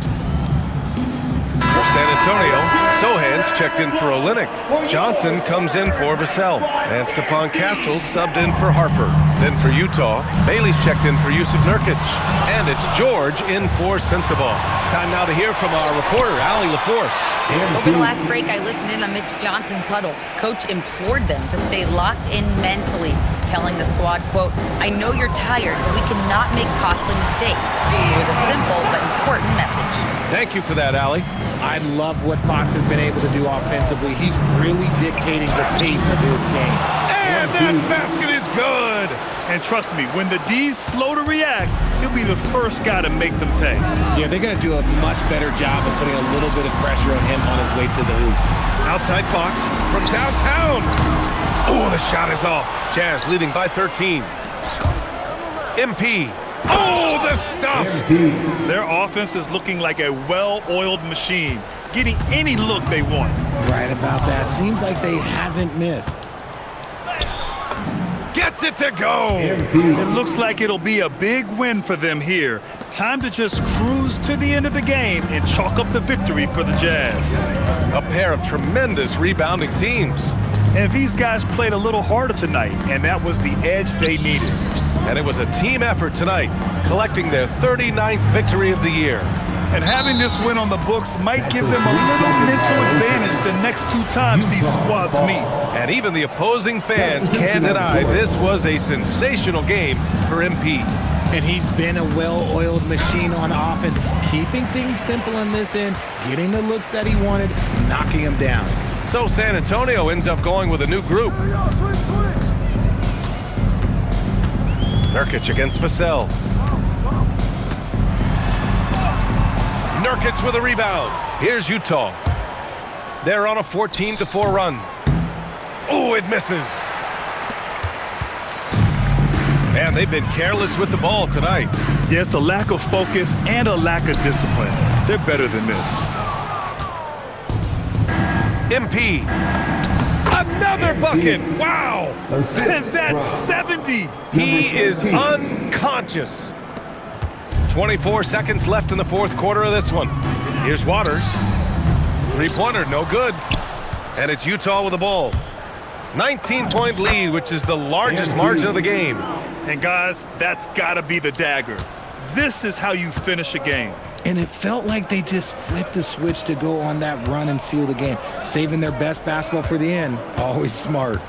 Speaker 1: San Antonio, Sohan's checked in for Olynyk. Johnson comes in for Vassell. And Stephon Castles subbed in for Harper. Then for Utah, Bailey's checked in for Yusuf Nurkic. And it's George in for Sensabaugh. Time now to hear from our reporter, Allie LaForce.
Speaker 14: Over the last break, I listened in on Mitch Johnson's huddle. Coach implored them to stay locked in mentally, telling the squad, quote, "I know you're tired, but we cannot make costly mistakes." It was a simple but important message.
Speaker 1: Thank you for that, Allie.
Speaker 15: I love what Fox has been able to do offensively. He's really dictating the pace of this game.
Speaker 1: And that basket is good.
Speaker 2: And trust me, when the D's slow to react, he'll be the first guy to make them pay.
Speaker 15: Yeah, they're going to do a much better job of putting a little bit of pressure on him on his way to the hoop.
Speaker 1: Outside Fox from downtown. Oh, the shot is off. Jazz leading by 13. MP. Oh, the stuff!
Speaker 2: Their offense is looking like a well-oiled machine, getting any look they want.
Speaker 15: Right about that. Seems like they haven't missed.
Speaker 1: Gets it to go!
Speaker 2: It looks like it'll be a big win for them here. Time to just cruise to the end of the game and chalk up the victory for the Jazz.
Speaker 1: A pair of tremendous rebounding teams.
Speaker 2: And these guys played a little harder tonight, and that was the edge they needed.
Speaker 1: And it was a team effort tonight, collecting their 39th victory of the year.
Speaker 2: And having this win on the books might give them a little mental advantage the next 2 times these squads meet.
Speaker 1: And even the opposing fans can't deny this was a sensational game for MP.
Speaker 15: And he's been a well-oiled machine on offense, keeping things simple on this end, getting the looks that he wanted, knocking them down.
Speaker 1: So San Antonio ends up going with a new group. Nurkic against Vassell. Nurkic with a rebound. Here's Utah. They're on a 14-4 run. Oh, it misses. Man, they've been careless with the ball tonight.
Speaker 2: Yeah, it's a lack of focus and a lack of discipline. They're better than this.
Speaker 1: MP. Another bucket. Wow.
Speaker 2: That's 70.
Speaker 1: He is unconscious. 24 seconds left in the fourth quarter of this one. Here's Waters. Three-pointer, no good. And it's Utah with the ball. 19-point lead, which is the largest margin of the game.
Speaker 2: And guys, that's got to be the dagger. This is how you finish a game.
Speaker 15: And it felt like they just flipped the switch to go on that run and seal the game, saving their best basketball for the end. Always smart.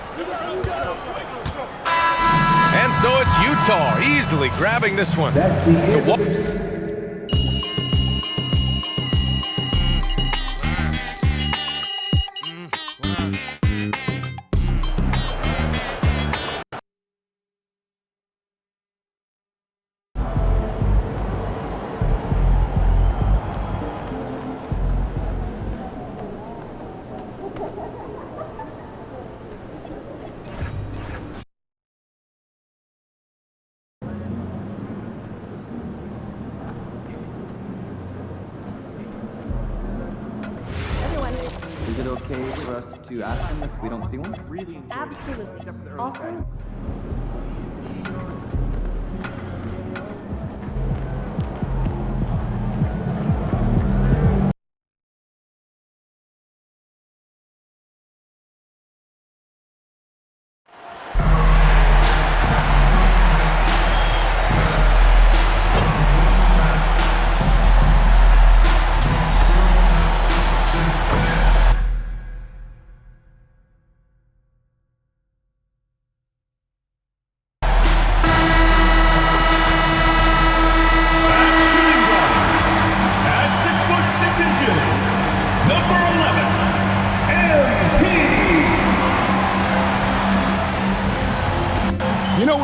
Speaker 1: And so it's Utah easily grabbing this one.
Speaker 6: Is it okay for us to ask him if we don't see one?
Speaker 16: Absolutely. Also,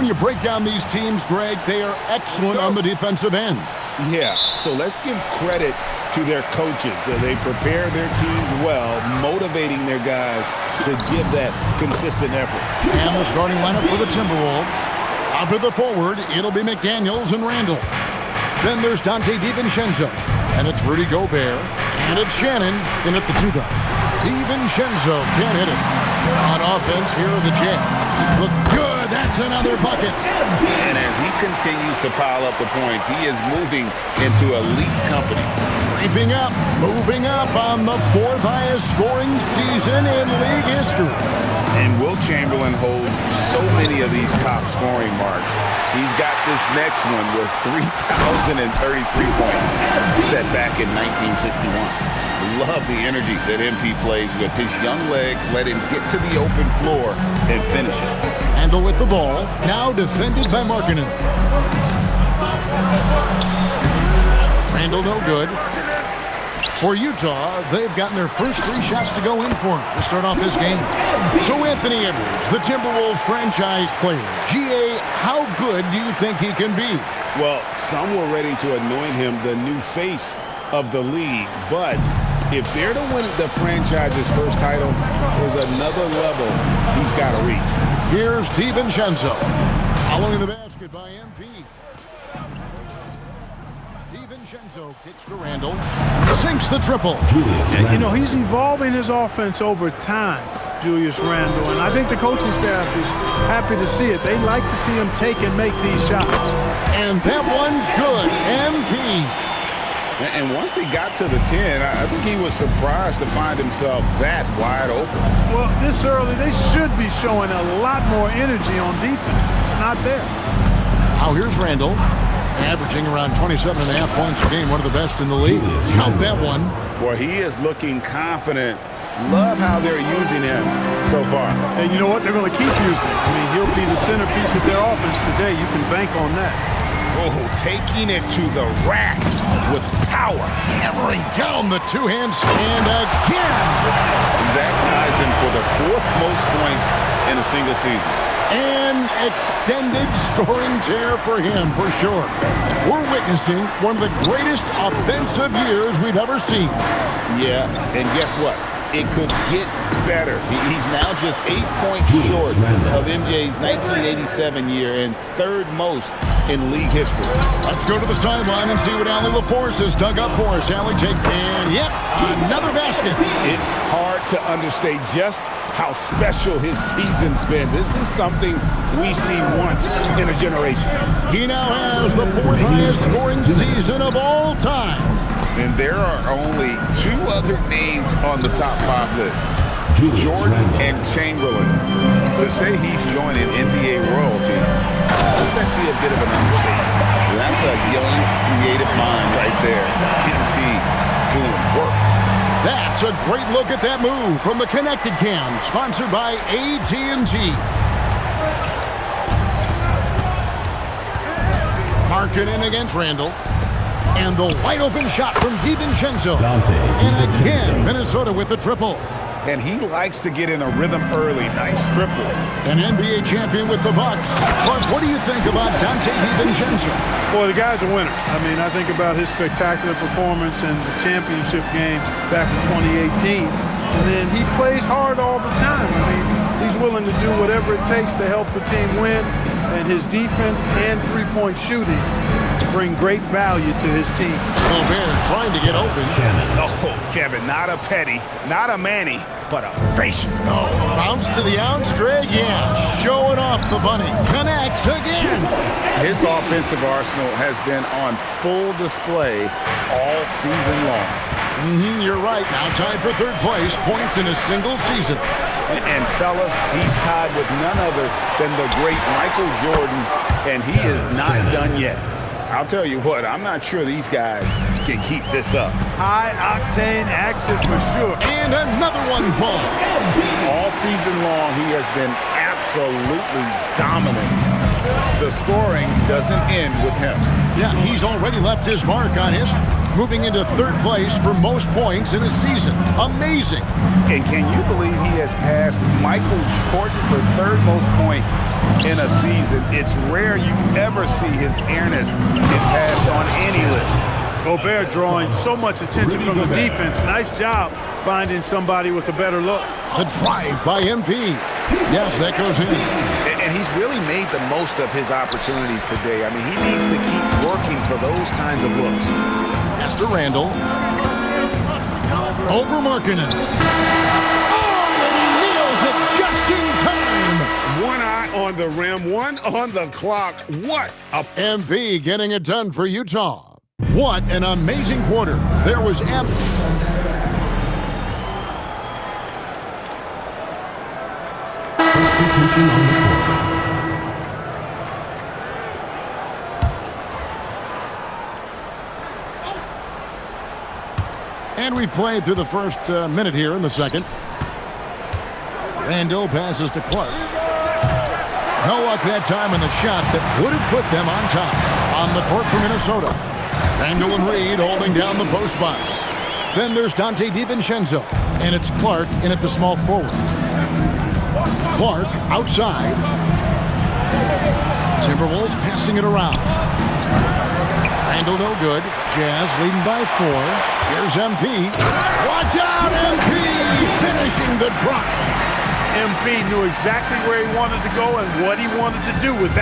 Speaker 7: When you break down these teams, Greg, they are excellent on the defensive end.
Speaker 9: Yeah, so let's give credit to their coaches. They prepare their teams well, motivating their guys to give that consistent effort.
Speaker 7: And the starting lineup for the Timberwolves. Out of the forward, it'll be McDaniels and Randall. Then there's Dante DiVincenzo. And it's Rudy Gobert. And it's Shannon in at the 2 guard. DiVincenzo can't hit it. On offense, here are the Jazz. Look good that's another bucket.
Speaker 9: And as he continues to pile up the points, he is moving into elite company.
Speaker 7: Creeping up, moving up on the 4th highest scoring season in league history.
Speaker 9: And Wilt Chamberlain holds so many of these top scoring marks. He's got this next one with 3,033 points set back in 1961. Love the energy that MP plays with. His young legs let him get to the open floor and finish it.
Speaker 7: Randle with the ball, now defended by Markkanen. Randle no good. For Utah, they've gotten their first 3 shots to go in for him to start off this game. So Anthony Edwards, the Timberwolves franchise player. GA, how good do you think he can be?
Speaker 9: Well, some were ready to anoint him the new face of the league, but if they're to win the franchise's first title, there's another level he's got to reach.
Speaker 7: Here's DiVincenzo, following the basket by MP. DiVincenzo kicks to Randle, sinks the triple.
Speaker 17: You know, he's evolving his offense over time, Julius Randle, and I think the coaching staff is happy to see it. They like to see him take and make these shots.
Speaker 7: And that one's good. MP.
Speaker 9: And once he got to the 10, I think he was surprised to find himself that wide open.
Speaker 17: Well, this early, they should be showing a lot more energy on defense. It's not there.
Speaker 7: Now here's Randle, averaging around 27.5 points a game, one of the best in the league. Count that one.
Speaker 9: Boy, he is looking confident. Love how they're using him so far.
Speaker 17: And you know what? They're going to keep using him. I mean, he'll be the centerpiece of their offense today. You can bank on that.
Speaker 9: Oh, taking it to the rack with power.
Speaker 7: Hammering down the two-hand stand again.
Speaker 9: That ties him for the 4th most points in a single season.
Speaker 7: An extended scoring tear for him, for sure. We're witnessing one of the greatest offensive years we've ever seen.
Speaker 9: Yeah, and guess what? It could get better. He's now just 8 points short of MJ's 1987 year and 3rd most in league history.
Speaker 7: Let's go to the sideline and see what Allie LaForce has dug up for us. Allie, take, and yep, another basket.
Speaker 9: It's hard to understate just how special his season's been. This is something we see once in a generation.
Speaker 7: He now has the 4th highest scoring season of all time.
Speaker 9: And there are only 2 other names on the top 5 list, Jordan and Chamberlain. To say he's joining NBA royalty, let that be a bit of an understatement. That's a young, creative mind right there. MP doing work.
Speaker 7: That's a great look at that move from the Connected Cam, sponsored by AT&T. Markkanen against Randle. And the wide-open shot from DiVincenzo. And again, Minnesota with the triple.
Speaker 9: And he likes to get in a rhythm early. Nice triple.
Speaker 7: An NBA champion with the Bucks. Clark, what do you think about Donte DiVincenzo?
Speaker 17: Boy, the guy's a winner. I mean, I think about his spectacular performance in the championship game back in 2018. And then he plays hard all the time. I mean, he's willing to do whatever it takes to help the team win. And his defense and three-point shooting bring great value to his team.
Speaker 7: Gobert trying to get open.
Speaker 9: Oh, Kevin, not a Petty, not a Manny, but a facial.
Speaker 7: Oh, bounce to the ounce, Greg. Yeah, showing off the bunny. Connects again.
Speaker 9: His offensive arsenal has been on full display all season long.
Speaker 7: You're right. Now tied for 3rd place, points in a single season.
Speaker 9: And fellas, he's tied with none other than the great Michael Jordan, and he is not done yet. I'll tell you what, I'm not sure these guys can keep this up.
Speaker 17: High-octane action for sure.
Speaker 7: And another one falls.
Speaker 9: All season long, he has been absolutely dominant. The scoring doesn't end with him.
Speaker 7: Yeah, he's already left his mark on history, moving into 3rd place for most points in a season. Amazing.
Speaker 9: And can you believe he has passed Michael Jordan for 3rd most points in a season? It's rare you ever see his airness get passed on any list.
Speaker 17: Gobert drawing so much attention from the defense. Nice job finding somebody with a better look.
Speaker 7: The drive by MP. Yes, that goes in.
Speaker 9: And he's really made the most of his opportunities today. I mean, he needs to keep working for those kinds of looks.
Speaker 7: Pass to Randle. Over Markkanen. Oh, and he nails it just in time.
Speaker 9: One eye
Speaker 8: on the rim, one on the clock. What a...
Speaker 7: MP getting it done for Utah. What an amazing quarter. There was ample...
Speaker 10: Substitution on the court.
Speaker 7: And we've played through the first minute here in the second. Randall passes to Clark. No luck that time in the shot that would have put them on top. On the court for Minnesota. Randall and Reed holding down the post box. Then there's Dante DiVincenzo. And it's Clark in at the small forward. Clark outside. Timberwolves passing it around. Randall no good. Jazz leading by 4. Here's MP. Watch out, MP! Finishing the drop.
Speaker 2: MP knew exactly where he wanted to go and what he wanted to do with that.